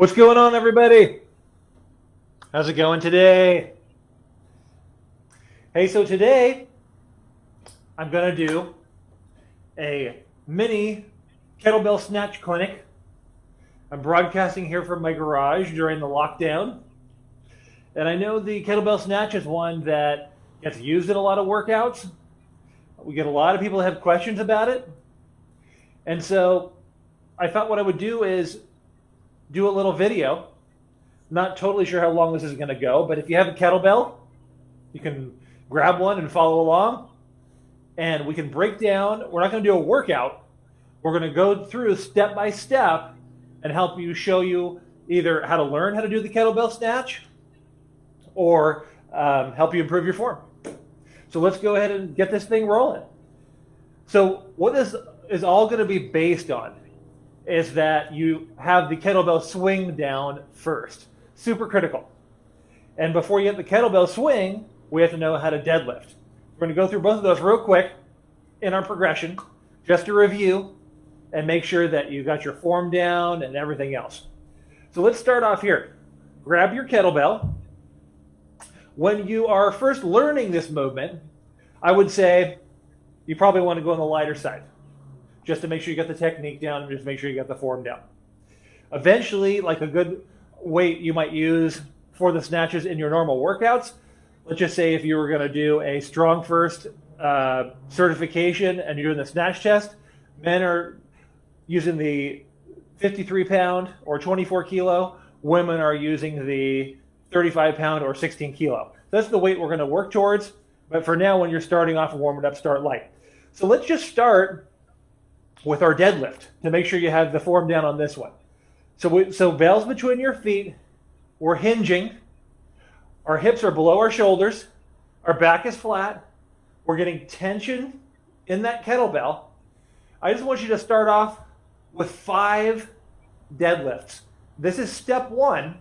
What's going on, everybody? How's it going today? Hey, so today I'm going to do a mini kettlebell snatch clinic. I'm broadcasting here from my garage during the lockdown. And I know the kettlebell snatch is one that gets used in a lot of workouts. We get a lot of people that have questions about it. And so I thought what I would do is do a little video. Not totally sure how long this is going to go, but if you have a kettlebell, you can grab one and follow along. And we can break down, we're not going to do a workout. We're going to go through step by step and help you show you either how to learn how to do the kettlebell snatch or help you improve your form. So let's go ahead and get this thing rolling. So what this is all going to be based on is that you have the kettlebell swing down first. Super critical. And before you get the kettlebell swing, we have to know how to deadlift. We're going to go through both of those real quick in our progression, just to review and make sure that you got your form down and everything else. So let's start off here. Grab your kettlebell. When you are first learning this movement, I would say you probably want to go on the lighter side, just to make sure you get the technique down and just make sure you get the form down. Eventually, like a good weight you might use for the snatches in your normal workouts, let's just say if you were going to do a strong first certification and you're doing the snatch test, men are using the 53 pound or 24 kilo, women are using the 35 pound or 16 kilo. That's the weight we're going to work towards, but for now, when you're starting off and warming up, start light. So let's just start with our deadlift to make sure you have the form down on this one. So bells between your feet, we're hinging, our hips are below our shoulders, our back is flat, we're getting tension in that kettlebell. I just want you to start off with 5 deadlifts. This is step 1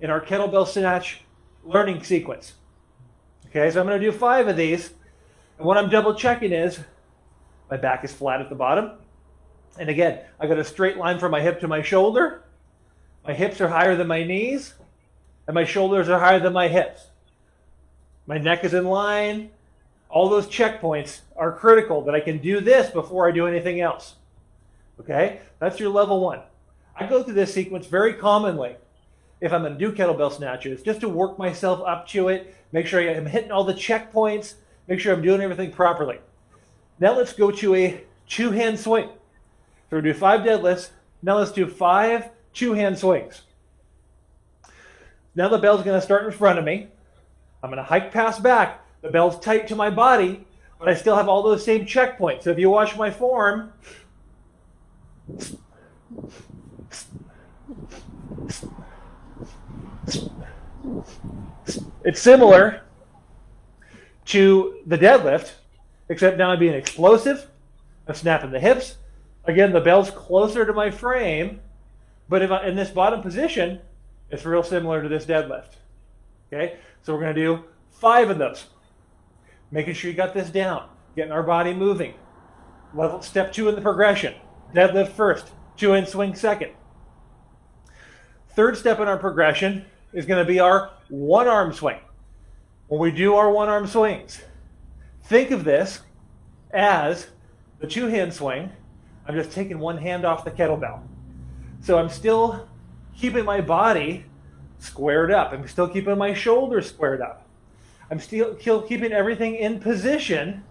in our kettlebell snatch learning sequence. Okay, so I'm going to do 5 of these, and what I'm double checking is my back is flat at the bottom. And again, I got a straight line from my hip to my shoulder. My hips are higher than my knees, and my shoulders are higher than my hips. My neck is in line. All those checkpoints are critical that I can do this before I do anything else. Okay, that's your level 1. I go through this sequence very commonly if I'm going to do kettlebell snatches, just to work myself up to it, make sure I'm hitting all the checkpoints, make sure I'm doing everything properly. Now let's go to a 2-hand swing. So we're going to do 5 deadlifts. Now let's do 5 2-hand swings. Now the bell's going to start in front of me. I'm going to hike past back. The bell's tight to my body, but I still have all those same checkpoints. So if you watch my form, it's similar to the deadlift, except now I'm being explosive. I'm snapping the hips. Again, the bell's closer to my frame, but if I'm in this bottom position, it's real similar to this deadlift. Okay, so we're going to do 5 of those. Making sure you got this down, getting our body moving. Level step 2 in the progression. Deadlift first, 2-hand swing second. Third step in our progression is going to be our 1-arm swing. When we do our 1-arm swings, think of this as the 2-hand swing. I'm just taking one hand off the kettlebell. So I'm still keeping my body squared up. I'm still keeping my shoulders squared up. I'm still keeping everything in position.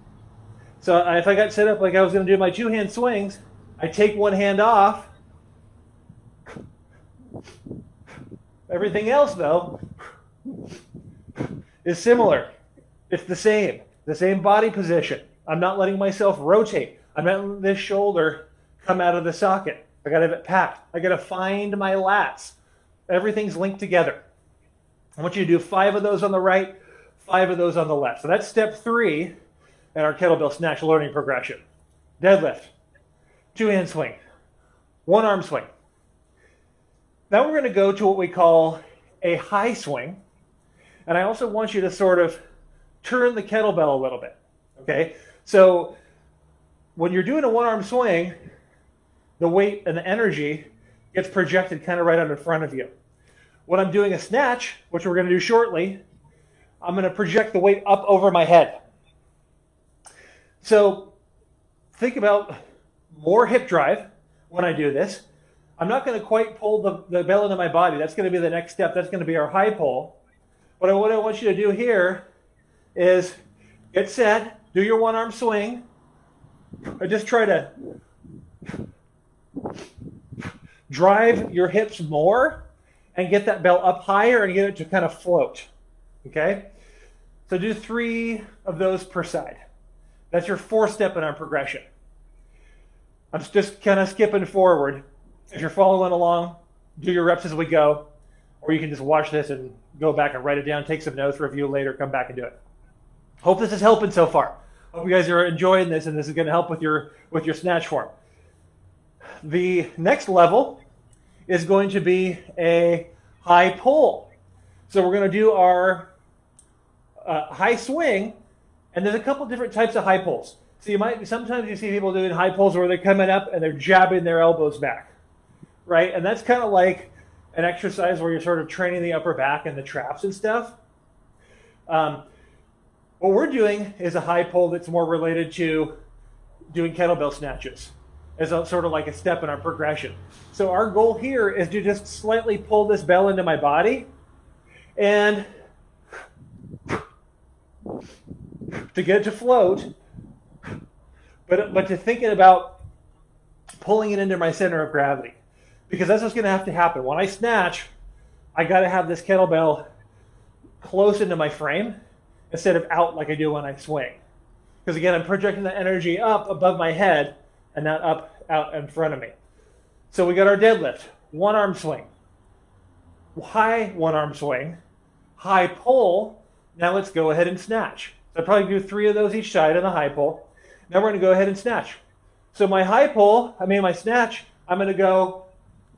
So if I got set up like I was going to do my 2-hand swings, I take one hand off. Everything else, though, is similar. It's the same body position. I'm not letting myself rotate. I'm not letting this shoulder come out of the socket. I got to have it packed. I got to find my lats. Everything's linked together. I want you to do 5 of those on the right, 5 of those on the left. So that's step 3 in our kettlebell snatch learning progression. Deadlift, 2-hand swing, 1-arm swing. Now we're going to go to what we call a high swing. And I also want you to sort of turn the kettlebell a little bit. Okay? So when you're doing a 1-arm swing, the weight and the energy gets projected kind of right out in front of you. When I'm doing a snatch, which we're going to do shortly, I'm going to project the weight up over my head. So think about more hip drive when I do this. I'm not going to quite pull the bell into my body. That's going to be the next step. That's going to be our high pull. But what I want you to do here is get set, do your one arm swing, and just try to drive your hips more and get that bell up higher and get it to kind of float. Okay? So do 3 of those per side. That's your 4th step in our progression. I'm just kind of skipping forward. If you're following along, do your reps as we go, or you can just watch this and go back and write it down, take some notes, review later, come back and do it. Hope this is helping so far. Hope you guys are enjoying this, and this is going to help with your snatch form. The next level is going to be a high pull. So we're going to do our high swing, and there's a couple different types of high pulls. So sometimes you see people doing high pulls where they're coming up and they're jabbing their elbows back, right? And that's kind of like an exercise where you're sort of training the upper back and the traps and stuff. What we're doing is a high pull that's more related to doing kettlebell snatches as sort of like a step in our progression. So our goal here is to just slightly pull this bell into my body and to get it to float, but to thinking about pulling it into my center of gravity, because that's what's going to have to happen. When I snatch, I got to have this kettlebell close into my frame instead of out like I do when I swing. Because again, I'm projecting the energy up above my head and not up out in front of me. So we got our deadlift, one arm swing, high one arm swing, high pull. Now let's go ahead and snatch. So I'll probably do 3 of those each side in the high pull. Now we're going to go ahead and snatch. So my my snatch, I'm going to go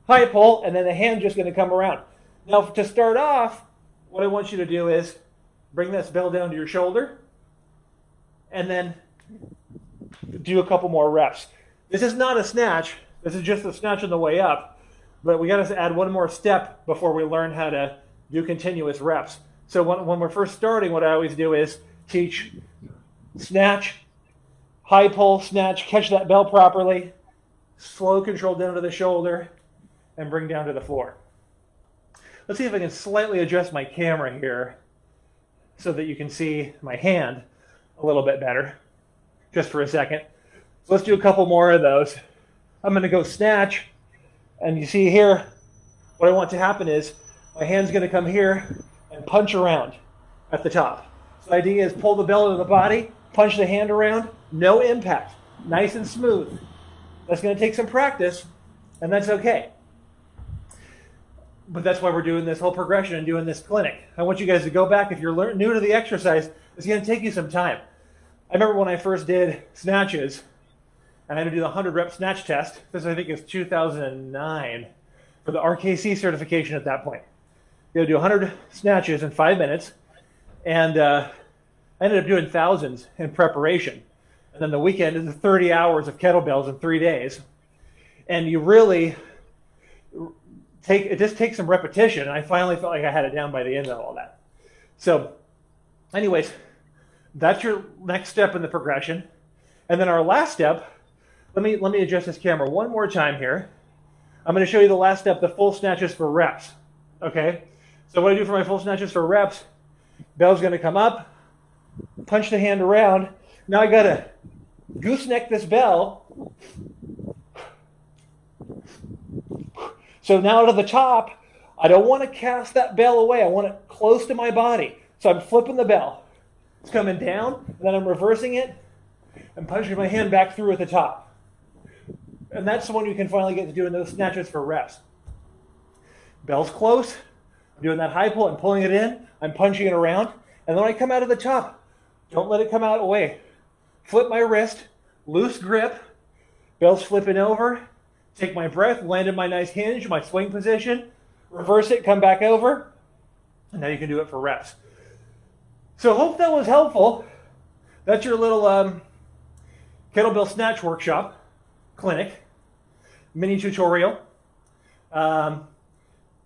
high pull, and then the hand's just going to come around. Now to start off, what I want you to do is bring this bell down to your shoulder, and then do a couple more reps. This is not a snatch. This is just a snatch on the way up, but we got to add one more step before we learn how to do continuous reps. So when we're first starting, what I always do is teach snatch, high pull, snatch, catch that bell properly, slow control down to the shoulder, and bring down to the floor. Let's see if I can slightly adjust my camera here so that you can see my hand a little bit better, just for a second. So let's do a couple more of those. I'm going to go snatch, and you see here, what I want to happen is my hand's going to come here and punch around at the top. So the idea is pull the bell into the body, punch the hand around, no impact, nice and smooth. That's going to take some practice, and that's okay. But that's why we're doing this whole progression and doing this clinic. I want you guys to go back. If you're new to the exercise, it's going to take you some time. I remember when I first did snatches, and I had to do the 100 rep snatch test. This, I think, is 2009 for the RKC certification at that point. You had to do 100 snatches in 5 minutes, and I ended up doing thousands in preparation. And then the weekend is 30 hours of kettlebells in 3 days. And you really it just takes some repetition, and I finally felt like I had it down by the end of all that. So anyways, that's your next step in the progression. And then our last step, let me adjust this camera one more time here. I'm going to show you the last step, the full snatches for reps. Okay? So what I do for my full snatches for reps, bell's going to come up, punch the hand around. Now I got to gooseneck this bell. So now to the top, I don't want to cast that bell away. I want it close to my body. So I'm flipping the bell. It's coming down, and then I'm reversing it and punching my hand back through at the top. And that's when you can finally get to doing those snatches for reps. Bell's close. I'm doing that high pull. I'm pulling it in. I'm punching it around. And then when I come out of the top, don't let it come out away. Flip my wrist, loose grip. Bell's flipping over. Take my breath, land in my nice hinge, my swing position, reverse it, come back over, and now you can do it for reps. So hope that was helpful. That's your little kettlebell snatch workshop, clinic, mini tutorial.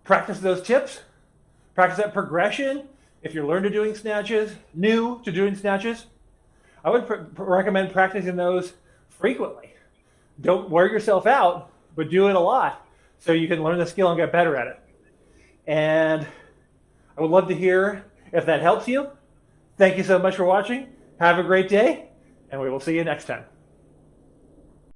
Practice those tips. Practice that progression. If you're new to doing snatches, I would recommend practicing those frequently. Don't wear yourself out, but do it a lot so you can learn the skill and get better at it. And I would love to hear if that helps you. Thank you so much for watching. Have a great day, and we will see you next time.